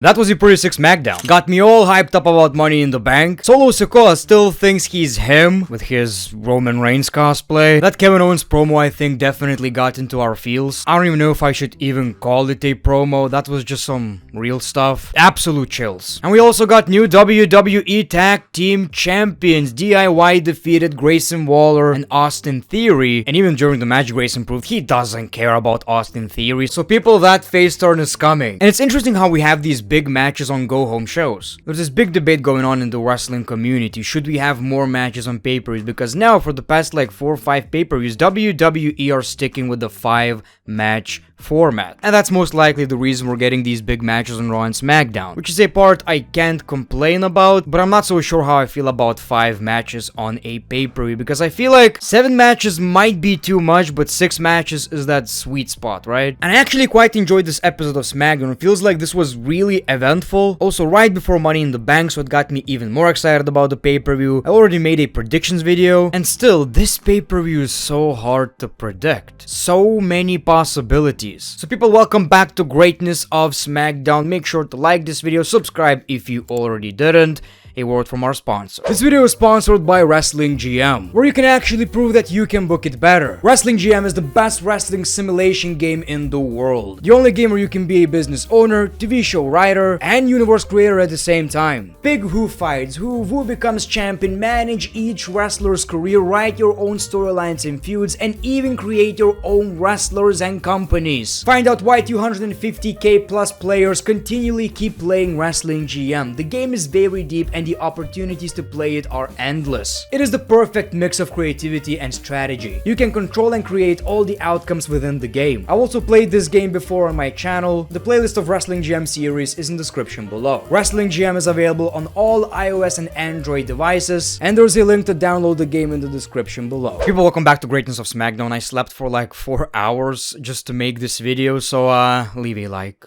That was a pretty sick SmackDown. Got me all hyped up about Money in the Bank. Solo Sikoa still thinks he's him with his Roman Reigns cosplay. That Kevin Owens promo, I think, definitely got into our feels. I don't even know if I should even call it a promo. That was just some real stuff. Absolute chills. And we also got new WWE Tag Team Champions. DIY defeated Grayson Waller and Austin Theory. And even during the match, Grayson proved he doesn't care about Austin Theory. So people, that face turn is coming. And it's interesting how we have these big matches on go-home shows. There's this big debate going on in the wrestling community. Should we have more matches on pay-per-views? Because now, for the past like 4 or 5 pay-per-views, WWE are sticking with the 5-match format. And that's most likely the reason we're getting these big matches on Raw and SmackDown, which is a part I can't complain about, but I'm not so sure how I feel about 5 matches on a pay-per-view, because I feel like 7 matches might be too much, but 6 matches is that sweet spot, right? And I actually quite enjoyed this episode of SmackDown. It feels like this was really eventful. Also, right before Money in the Bank, so it got me even more excited about the pay-per-view. I already made a predictions video, and still, this pay-per-view is so hard to predict. So many possibilities. So people, welcome back to Greatness of SmackDown. Make sure to like this video, subscribe if you already didn't. A word from our sponsor. This video is sponsored by Wrestling GM, where you can actually prove that you can book it better. Wrestling GM is the best wrestling simulation game in the world. The only game where you can be a business owner, TV show writer, and universe creator at the same time. Pick who fights, who becomes champion, manage each wrestler's career, write your own storylines and feuds, and even create your own wrestlers and companies. Find out why 250k plus players continually keep playing Wrestling GM. The game is very deep and the opportunities to play it are endless. It is the perfect mix of creativity and strategy. You can control and create all the outcomes within the game. I also played this game before on my channel. The playlist of Wrestling GM series is in the description below. Wrestling GM is available on all iOS and Android devices, and there's a link to download the game in the description below. People, welcome back to Greatness of SmackDown. I slept for like 4 hours just to make this video, so leave a like.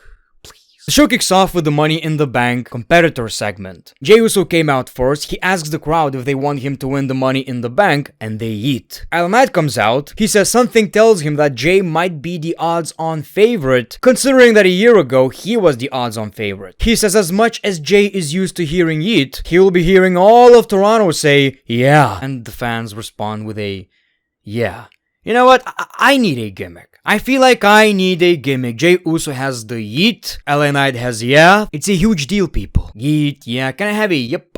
The show kicks off with the Money in the Bank competitor segment. Jey Uso came out first. He asks the crowd if they want him to win the Money in the Bank, and they eat. LeRae comes out. He says something tells him that Jey might be the odds-on favorite, considering that a year ago he was the odds-on favorite. He says as much as Jey is used to hearing yeet, he will be hearing all of Toronto say, yeah. And the fans respond with a, yeah. You know what? I need a gimmick. I feel like I need a gimmick. Jey Uso has the yeet. LA Knight has yeah. It's a huge deal, people. Yeet, yeah. Can I have a yep?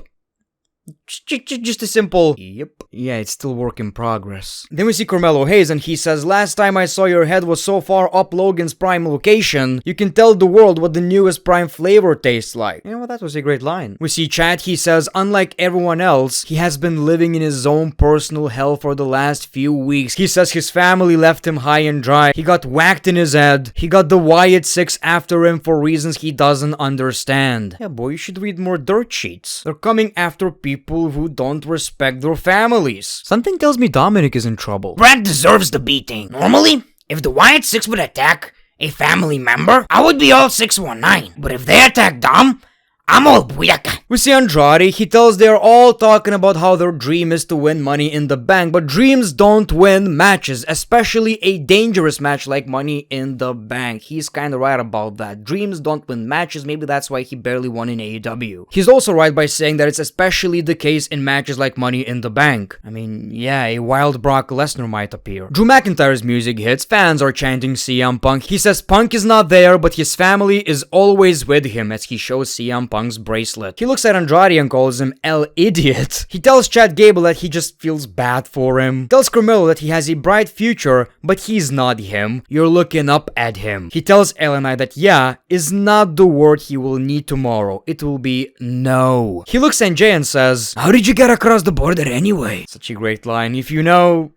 Just a simple yep. Yeah, it's still work in progress. Then we see Carmelo Hayes and he says, last time I saw your head was so far up Logan's Prime location, you can tell the world what the newest Prime flavor tastes like. You know what, that was a great line. We see Chad, he says, unlike everyone else, he has been living in his own personal hell for the last few weeks. He says his family left him high and dry. He got whacked in his head. He got the Wyatt Six after him for reasons he doesn't understand. Yeah, boy, you should read more dirt sheets. They're coming after people who don't respect their families. Something tells me Dominic is in trouble. Brad deserves the beating. Normally, if the Wyatt Six would attack a family member, I would be all 619. But if they attack Dom, I'm all booyaka. We see Andrade, he tells they're all talking about how their dream is to win Money in the Bank, but dreams don't win matches, especially a dangerous match like Money in the Bank. He's kinda right about that. Dreams don't win matches, maybe that's why he barely won in AEW. He's also right by saying that it's especially the case in matches like Money in the Bank. I mean, yeah, a wild Brock Lesnar might appear. Drew McIntyre's music hits, fans are chanting CM Punk. He says Punk is not there, but his family is always with him as he shows CM Punk's bracelet. He looks at Andrade and calls him El Idiot. He tells Chad Gable that he just feels bad for him. Tells Carmelo that he has a bright future, but he's not him. You're looking up at him. He tells LNI that yeah is not the word he will need tomorrow. It will be no. He looks at Jey and says, how did you get across the border anyway? Such a great line. If you know,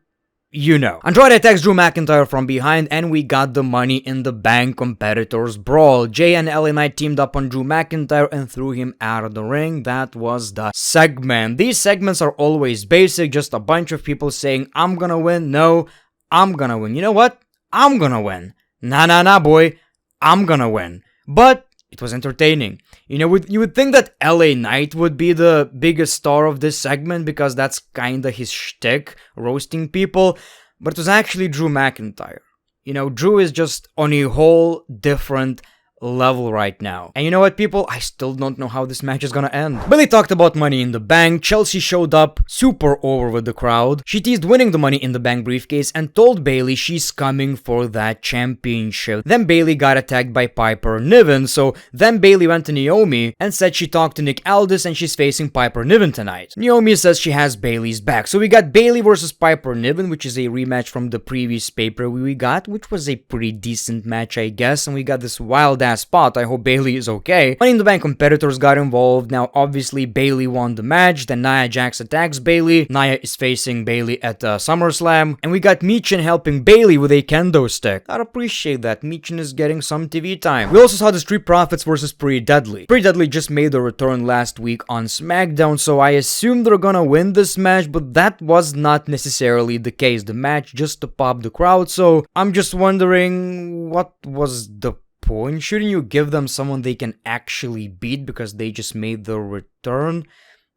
you know. Andrade attacks Drew McIntyre from behind and we got the Money in the Bank competitors brawl. Jey and LA Knight teamed up on Drew McIntyre and threw him out of the ring. That was the segment. These segments are always basic, just a bunch of people saying, I'm gonna win, no, I'm gonna win. You know what? I'm gonna win. Nah, boy, I'm gonna win. But it was entertaining. You know, you would think that LA Knight would be the biggest star of this segment because that's kinda his shtick, roasting people, but it was actually Drew McIntyre. You know, Drew is just on a whole different level right now. And you know what, people? I still don't know how this match is gonna end. Bayley talked about Money in the Bank. Chelsea showed up super over with the crowd. She teased winning the Money in the Bank briefcase and told Bayley she's coming for that championship. Then Bayley got attacked by Piper Niven, so then Bayley went to Naomi and said she talked to Nick Aldis and she's facing Piper Niven tonight. Naomi says she has Bayley's back. So we got Bayley versus Piper Niven, which is a rematch from the previous paper we got, which was a pretty decent match, I guess. And we got this wild ass spot. I hope Bayley is okay. Money in the Bank competitors got involved. Now, obviously, Bayley won the match. Then Nia Jax attacks Bayley. Nia is facing Bayley at SummerSlam. And we got Michin helping Bayley with a kendo stick. I'd appreciate that. Michin is getting some TV time. We also saw the Street Profits versus Pretty Deadly. Pretty Deadly just made their return last week on SmackDown, so I assume they're gonna win this match, but that was not necessarily the case. The match just to pop the crowd, so I'm just wondering, what was the point? Shouldn't you give them someone they can actually beat because they just made their return?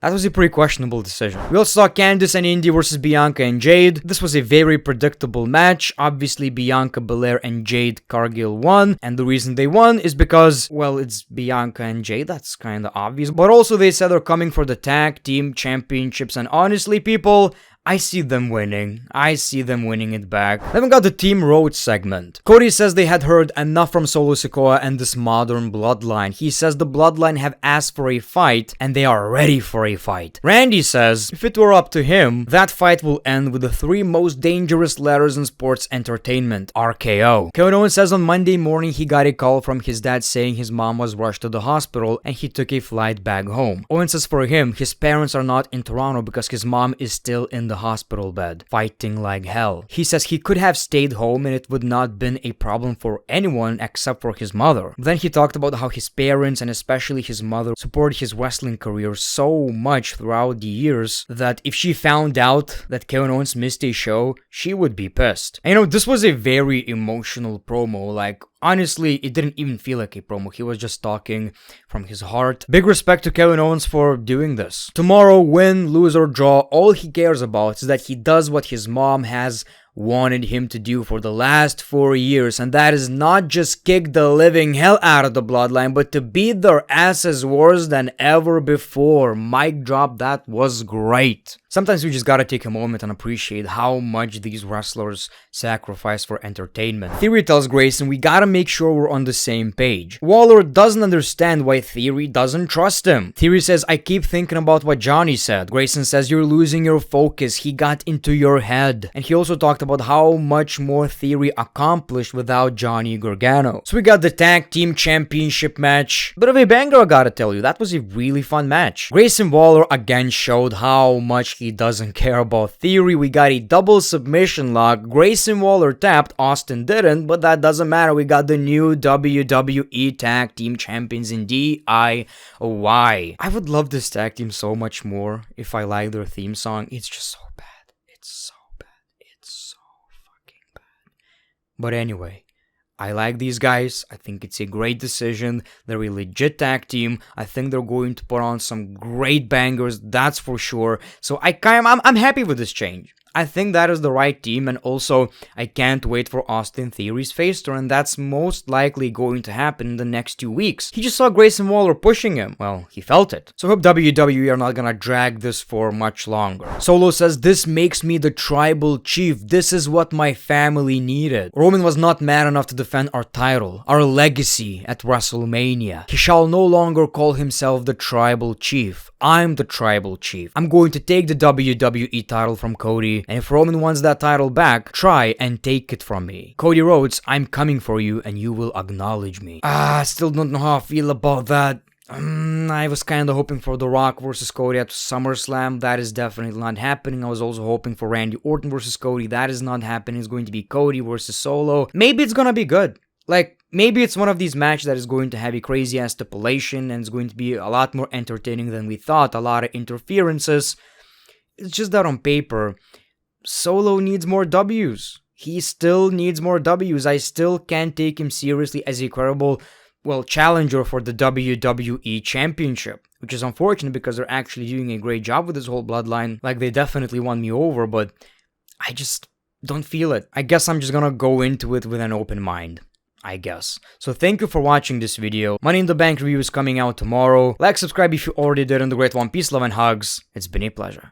That was a pretty questionable decision. We also saw Candice and Indi versus Bianca and Jade. This was a very predictable match. Obviously, Bianca, Belair, and Jade Cargill won. And the reason they won is because, well, it's Bianca and Jade. That's kind of obvious. But also, they said they're coming for the tag team championships. And honestly, people, I see them winning. I see them winning it back. Then we got the Team Rhodes segment. Cody says they had heard enough from Solo Sikoa and this modern bloodline. He says the bloodline have asked for a fight and they are ready for a fight. Randy says if it were up to him, that fight will end with the 3 most dangerous letters in sports entertainment, RKO. Kevin Owens says on Monday morning he got a call from his dad saying his mom was rushed to the hospital and he took a flight back home. Owens says for him, his parents are not in Toronto because his mom is still in the hospital bed, fighting like hell. He says he could have stayed home and it would not been a problem for anyone except for his mother. Then he talked about how his parents and especially his mother supported his wrestling career so much throughout the years that if she found out that Kevin Owens missed a show, she would be pissed. And you know, this was a very emotional promo. Like, honestly, it didn't even feel like a promo. He was just talking from his heart. Big respect to Kevin Owens for doing this. Tomorrow, win, lose or draw, all he cares about is that he does what his mom has wanted him to do for the last 4 years, and that is not just kick the living hell out of the bloodline, but to beat their asses worse than ever before. Mic drop, that was great. Sometimes we just gotta take a moment and appreciate how much these wrestlers sacrifice for entertainment. Theory tells Grayson we gotta make sure we're on the same page. Waller doesn't understand why Theory doesn't trust him. Theory says, I keep thinking about what Johnny said. Grayson says, you're losing your focus. He got into your head. And he also talked about how much more Theory accomplished without Johnny Gargano. So we got the tag team championship match. Bit of a banger, I gotta tell you. That was a really fun match. Grayson Waller again showed how much he doesn't care about Theory. We got a double submission lock. Grayson Waller tapped, Austin didn't, but that doesn't matter. We got the new WWE Tag Team Champions in DIY. I would love this tag team so much more if I like their theme song. It's just so bad. It's so bad. It's so fucking bad. But anyway, I like these guys. I think it's a great decision. They're a legit tag team. I think they're going to put on some great bangers, that's for sure. So I'm happy with this change. I think that is the right team, and also I can't wait for Austin Theory's face turn, and that's most likely going to happen in the next 2 weeks. He just saw Grayson Waller pushing him. Well, he felt it. So I hope WWE are not gonna drag this for much longer. Solo says, this makes me the tribal chief. This is what my family needed. Roman was not man enough to defend our title, our legacy at WrestleMania. He shall no longer call himself the tribal chief. I'm the tribal chief. I'm going to take the WWE title from Cody, and if Roman wants that title back, try and take it from me. Cody Rhodes, I'm coming for you and you will acknowledge me. Still don't know how I feel about that. I was kind of hoping for The Rock versus Cody at SummerSlam. That is definitely not happening. I was also hoping for Randy Orton versus Cody. That is not happening. It's going to be Cody versus Solo. Maybe it's gonna be good. Like, maybe it's one of these matches that is going to have a crazy-ass stipulation and it's going to be a lot more entertaining than we thought. A lot of interferences. It's just that on paper, Solo needs more W's. He still needs more W's. I still can't take him seriously as a credible, challenger for the WWE Championship. Which is unfortunate because they're actually doing a great job with this whole bloodline. Like, they definitely won me over, but I just don't feel it. I guess I'm just gonna go into it with an open mind. I guess. So thank you for watching this video. Money in the Bank review is coming out tomorrow. Like, subscribe if you already did, and the great one. Peace, love, and hugs. It's been a pleasure.